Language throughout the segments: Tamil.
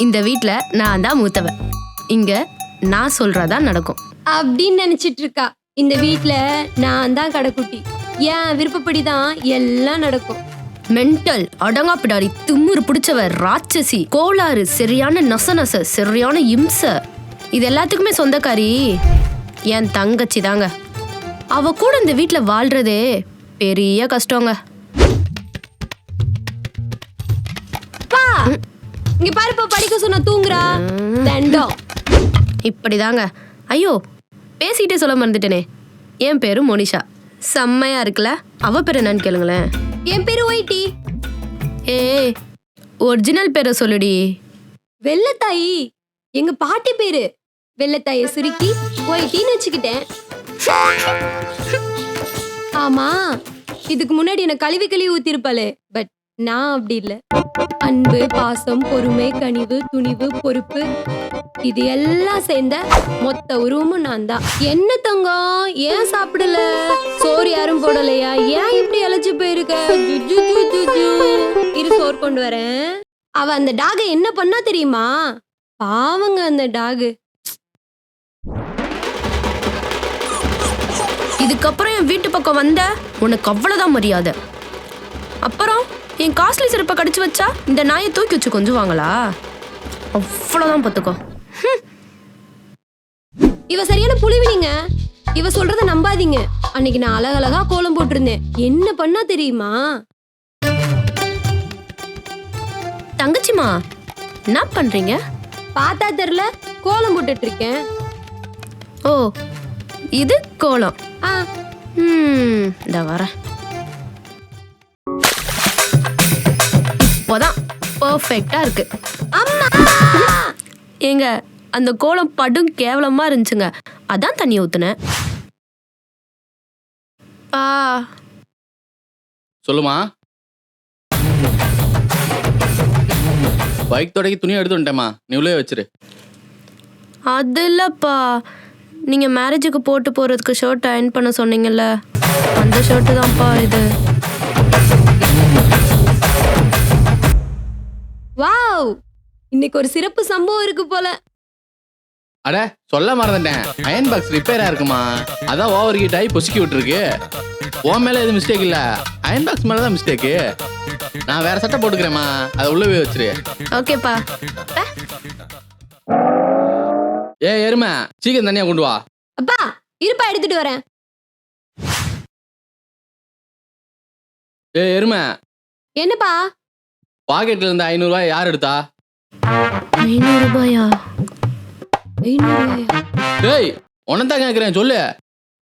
இந்த வீட்ல நான் தான் மூத்தவ. இங்க நான் சொல்றதா நடக்கும் அப்படின்னு நினைச்சிட்டு இருக்கா. இந்த வீட்ல நான் தான் கடைக்குட்டி. ஏன் விருப்பப்படிதான் எல்லாம் நடக்கும். மென்டல், அடங்காப்பிடாரி, திமிரு பிடிச்சவ, ராட்சசி, கோளாறு, சரியான நச சரியான இம்ச, இது எல்லாத்துக்குமே சொந்தக்காரி என் தங்கச்சி தாங்க. அவ கூட இந்த வீட்ல வாழ்றதே பெரிய கஷ்டங்க. இங்க பாருப்பா, படிக்க சொன்னா தூங்குறா. தண்டம் இப்படிதாங்க. ஐயோ, பேசிக்கிட்டே சொல்ல மறந்துட்டேனே. என் பேரு மோனிஷா. செம்மையா இருக்குல்ல? அவ பேர் என்னன்னு கேளுங்களேன். என் பேரு ஒயிட்டி. ஏய், ஒரிஜினல் பேரை சொல்லுடி. வெள்ளத்தாயி. எங்க பாட்டி பேரு. வெள்ளத்தாய சுருக்கி ஒயிட்டின்னு வச்சுக்கிட்டேன். ஆமா, இதுக்கு முன்னாடி என்ன கழுவி ஊத்திருப்பாளே. பட் நான் அப்படி இல்ல. அன்பு, பாசம், பொறுமை, கனிவு, துணிவு, பொறுப்பு, இது எல்லாம் சேர்ந்த மொத்த உருவமும் நான் தான். என்ன தங்கம், ஏன் சாப்பிடல? சோறு யாரும் போடலையா? ஏன் இப்படி அழைச்சு போயிருக்க? இரு, சோறு கொண்டு வரேன். அவ அந்த டாக என்ன பண்ணா தெரியுமா? பாவங்க அந்த டாகு. இதுக்கப்புறம் என் வீட்டு பக்கம் வந்த உனக்கு அவ்வளவுதான் மரியாதை. அப்புறம் என் காஸ்ட்லி சிறப்பை கடிச்சு வச்சா இந்த நாயை தூக்கி வச்சு கொஞ்சுவாங்களா? அவ்வளவுதான் பார்த்துக்கோ. இவ சரியான புலிவினிங்க. இவ சொல்றத நம்பாதீங்க. அன்னைக்கு நான் அழகழகா கோலம் போட்டிருந்தேன். என்ன பண்ணா தெரியுமா? தங்கச்சிமா, என்ன பண்றீங்க? பார்த்தா தெரியல, கோலம் போட்டுட்டு இருக்கேன். ஓ, இது கோலம். ஆ, இந்த வரேன். இப்போதான் பர்ஃபெக்டா இருக்கு. ஏங்க, அந்த கோலம் படும் கேவலமா இருந்துச்சுங்க. அதான் தண்ணி ஊத்துனேன். சொல்லுமா. பைக் தொடக்கி துணி எடுத்து வந்துட்டேம்மா, நீ உள்ளே வச்சிரு. அது இல்லப்பா, நீங்க மேரேஜுக்கு போட்டு போறதுக்கு ஷர்ட் அயர்ன் பண்ண சொன்னீங்கல்ல, அந்த ஷர்ட் தான்ப்பா இது. வாவ், இன்னைக்கு ஒரு சிறப்பு சம்பவம் இருக்கு போல. அட, சொல்ல மறந்துட்டேன். அயன் பாக்ஸ் ரிப்பேரா இருக்குமா, அதான் ஓவர் ஹீட் ஆகி பொசுக்கி விட்டுருக்கு. உன் மேல எதுவும் மிஸ்டேக் இல்ல, அயன் பாக்ஸ் மேலதான் மிஸ்டேக்கு. நான் வேற சட்டை போட்டுக்கிறேம்மா, அதை உள்ளவே வச்சிரு. ஓகேப்பா. ஏ எருமை, சீக்கிரம் தனியா கொண்டு வா. அப்பா, இருப்பா, எடுத்துட்டு வரேன். ஏ எருமை, என்னப்பா? பாக்கெட்ல இருந்த 500 ரூபாய் யார் எடுத்தா? 500 ரூபாயா? 500 ரூபாயா? டேய், உனதான் கேக்குறேன், சொல்லு.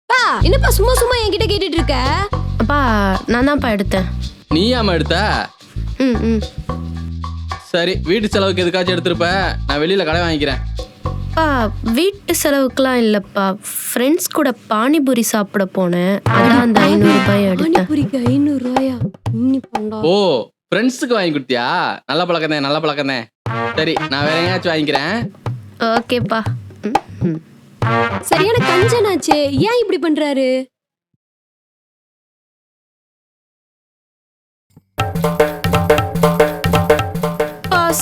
பா, என்னப்பா சும்மா சும்மா என்கிட்ட கேட்டுட்டு இருக்க? அப்பா, நான் தான்ப்பா எடுத்தேன். நீயாம எடுத்த? சரி, வீட்டு செலவுக்கு எதுக்காச்சும் எடுத்திருப்ப. நான் வெளியில கடை வாங்கிக்கிறேன். அப்பா, வீட்டு செலவுக்குலாம் இல்லப்பா, ஃப்ரெண்ட்ஸ் கூட பானிபூரி சாப்பிட போனேன். அதான் அந்த 500 ரூபாய் எடுத்தேன். பானிபூரிக்கு 500 ரூபாயா? ஓ, ஃப்ரெண்ட்ஸுக்கு வாங்கி கொடுத்தியா? நல்ல பழக்கம் தான், நல்ல பழக்கம் தான். சரி, நான் வேற எங்கேயாச்சும் வாங்கிக்கிறேன். ஓகேப்பா. சரியான கஞ்சனாச்சே, ஏன் இப்படி பண்றாரு?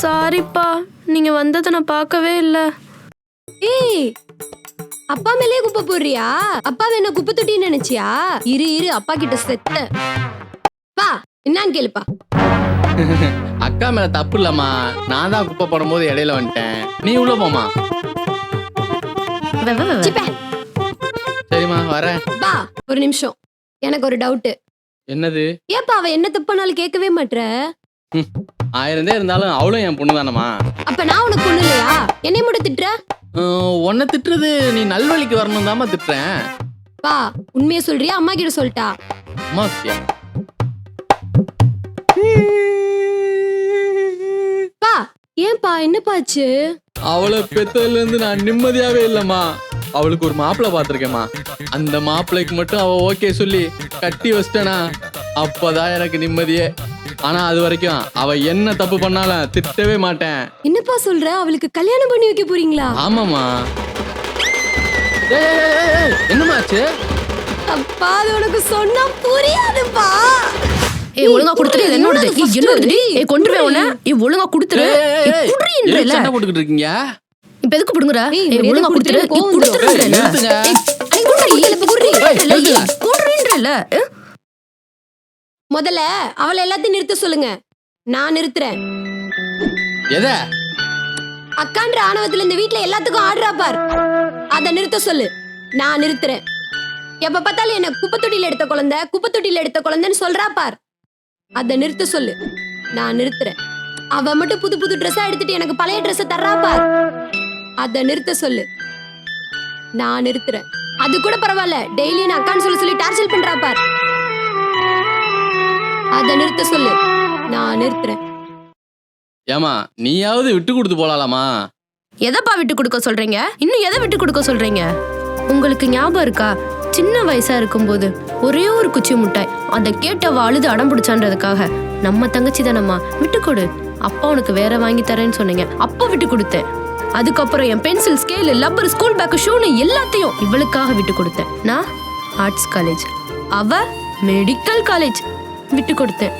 சாரிப்பா, நீங்க வந்ததை நான் பார்க்கவே இல்ல. ஏய், அப்பா மேலே குப்பை போடுறியா? அப்பா என்ன குப்பை தொட்டின்னு நினைச்சியா? இரு இரு, அப்பா கிட்ட செத்த. பா, என்னன்னு கேளுப்பா. அக்கா மேல தப்பு இல்லம்மா, நான் தான் குப்பை போடும்போது இடையில வந்துட்டேன். நீ உள்ள போமா. சரிம்மா, வரேன். பா, ஒரு நிமிஷம், எனக்கு ஒரு டவுட். என்னது? ஏப்பா அவ என்ன தப்பானாலும் கேட்கவே மாட்ற? 1000 இருந்தாலும் அவளும் என் பொண்ணு தானம்மா. அப்ப நான் உனக்கு பொண்ணு இல்லையா? என்னை மட்டும் திட்டுற? உன்னை திட்டுறது நீ நல்வழிக்கு வரணும் தாமா திட்டுறேன். பா, உண்மையை சொல்றியா? அம்மா கிட்ட சொல்லிட்டா? அம்மா, பா, ஏன்பா, என்னப்பாச்சு? அவளை பெத்ததுல இருந்து நான் நிம்மதியாவே இல்லம்மா. அவளுக்கு ஒரு மாப்பிள்ளை பாத்திருக்கேம்மா. அந்த மாப்பிள்ளைக்கு மட்டும் அவ ஓகே சொல்லி கட்டி வச்சிட்டனா, அப்பதான் எனக்கு நிம்மதியே. ஆனா அது வரைக்கும் அவ என்ன தப்பு பண்ணாலும் திட்டவே மாட்டேன். என்னப்பா சொல்ற? அவளுக்கு கல்யாணம் பண்ணி வைக்க போறீங்களா? ஆமாமா. என்னமாச்சு? அப்பா, அது உனக்கு சொன்னா புரியாதுப்பா. ஏய் ஒழுங்கா கொடுத்துரு, இது என்னோடது. ஏய் என்னோடது. ஏய் கொன்றுவே உன்னை. ஏய் ஒழுங்கா கொடுத்துரு. ஏய் குடுறீன்றல. சண்டை போட்டுக்கிட்டு இருக்கீங்க. இப்ப எதுக்கு புடுங்குற? ஏய், ஏய் ஒழுங்கா கொடுத்துரு. மரியாதை ஏய் கொடுத்துருன்றல. நிறுத்துங்க. ஏய் குடுறீன்றல. முதல்ல அவளை எல்லாத்தையும் நிறுத்த சொல்லுங்க. நான் நிறுத்துறேன். எதை? அக்கான்ற ஆணவத்துல இந்த வீட்ல எல்லாத்துக்கும் ஆடுறா பார், அத நிறுத்த சொல்லு. நான் நிறுத்துறேன். எப்ப பார்த்தாலும் என்ன குப்பத்தொட்டியில எடுத்த குழந்தைன்னு சொல்றா பார், அத நிறுத்த சொல்லு. நான் நிறுத்துறேன். அவ மட்டும் புது புது ட்ரெஸ்ஸா எடுத்துட்டு எனக்கு பழைய ட்ரெஸ் தர்றா பார், அத நிறுத்த சொல்லு. நான் நிறுத்துறேன். அது கூட பரவாயில்ல, டெய்லியும் அக்கான்னு சொல்லி டார்ச்சர் பண்றா பார், அத நிறுத்த சொல்லு. நான் நிறுத்துறேன். ஏமா நீயாவது விட்டு கொடுத்து போலாமா? எதப்பா விட்டு கொடுக்க சொல்றீங்க? இன்னும் எதை விட்டு கொடுக்க சொல்றீங்க? உங்களுக்கு ஞாபகம் இருக்கா, சின்ன வயசா இருக்கும்போது ஒரே ஒரு குச்சி முட்டாய், அதை கேட்ட அழுது அடம் பிடிச்சான்றதுக்காக நம்ம தங்கச்சி தானம்மா விட்டு கொடு, அப்பா உனக்கு வேற வாங்கி தரேன்னு சொன்னீங்க, அப்பா விட்டு கொடுத்தேன். அதுக்கப்புறம் என் pencil, scale, rubber, school bag, ஷூன்னு எல்லாத்தையும் இவளுக்காக விட்டு கொடுத்தேன். நான் ஆர்ட்ஸ் காலேஜ், அவ மெடிக்கல் காலேஜ் விட்டு கொடுத்தேன்.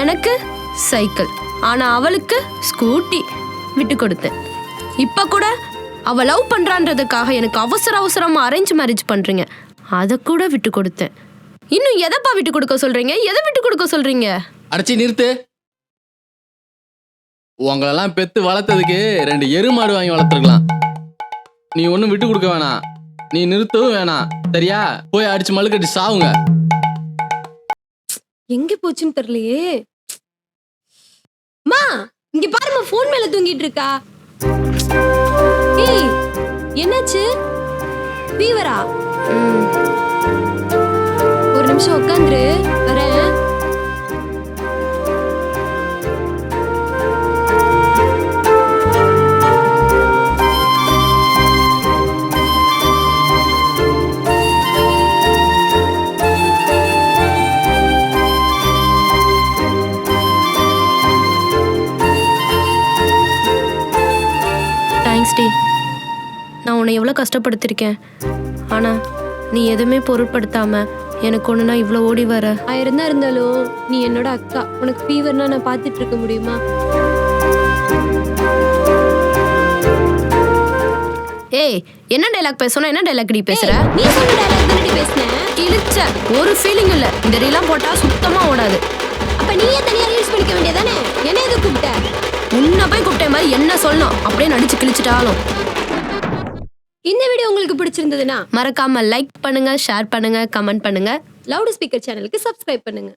எனக்கு சைக்கிள், ஆனா அவளுக்கு ஸ்கூட்டி விட்டு கொடுத்தேன். இப்ப கூட அவ லவ் பண்றான்றதுக்காக எனக்கு அவசரமா அரேஞ்ச் மேரேஜ் பண்றீங்க, அதை கூட விட்டு கொடுத்தேன். இன்னும் எதப்பா விட்டு கொடுக்க சொல்றீங்க? எதை விட்டு கொடுக்க சொல்றீங்க? அடைச்சி நிறுத்து. உங்களெல்லாம் பெத்து வளர்த்ததுக்கு 2 எருமாடு வாங்கி வளர்த்துருக்கலாம். நீ ஒன்னும் விட்டு கொடுக்க வேணாம், நீ நிறுத்தவும் வேணாம், சரியா? போய் அடிச்சு மழுக்கட்டி சாவுங்க. எங்க போச்சுன்னு தெரியலையே. மா இங்க பாருமா, போன் மேல தூங்கிட்டு இருக்கா. ஏய் என்னாச்சு? ஃபீவரா? ஒரு நிமிஷம் உட்காந்துரு, வரேன். தேங்க்ஸ் டி. நான் உன்னை எவ்வளோ கஷ்டப்படுத்திருக்கேன், ஆனால் நீ எதுவுமே பொருட்படுத்தாம எனக்கு ஒன்றுனா இவ்வளோ ஓடி வர. ஆயிரம் தான் இருந்தாலும் நீ என்னோட அக்கா. உனக்கு ஃபீவர்னா நான் பார்த்துட்டு இருக்க முடியுமா? ஏய் என்ன டைலாக் பேசணும்? என்ன டைலாக் நீ பேசுற? நீ சொன்ன டயலாக் தானடி பேசுனேன். கிழிச்ச ஒரு ஃபீலிங் இல்லை. இந்த ரீலாம் போட்டால் சுத்தமாக ஓடாது. அப்ப நீயே தனியா ரீல்ஸ் பண்ணிக்க வேண்டியதானே? என்ன எது கூப்பிட்ட? உன்னை போய் கூப்பிட்ட மாதிரி என்ன சொல்லணும் அப்படியே நடிச்சு கிழிச்சிட்டாலும். இந்த வீடியோ உங்களுக்கு பிடிச்சிருந்ததுன்னா மறக்காம லைக் பண்ணுங்க, ஷேர் பண்ணுங்க, கமெண்ட் பண்ணுங்க. லவுட் ஸ்பீக்கர் சேனலுக்கு சப்ஸ்கிரைப் பண்ணுங்க.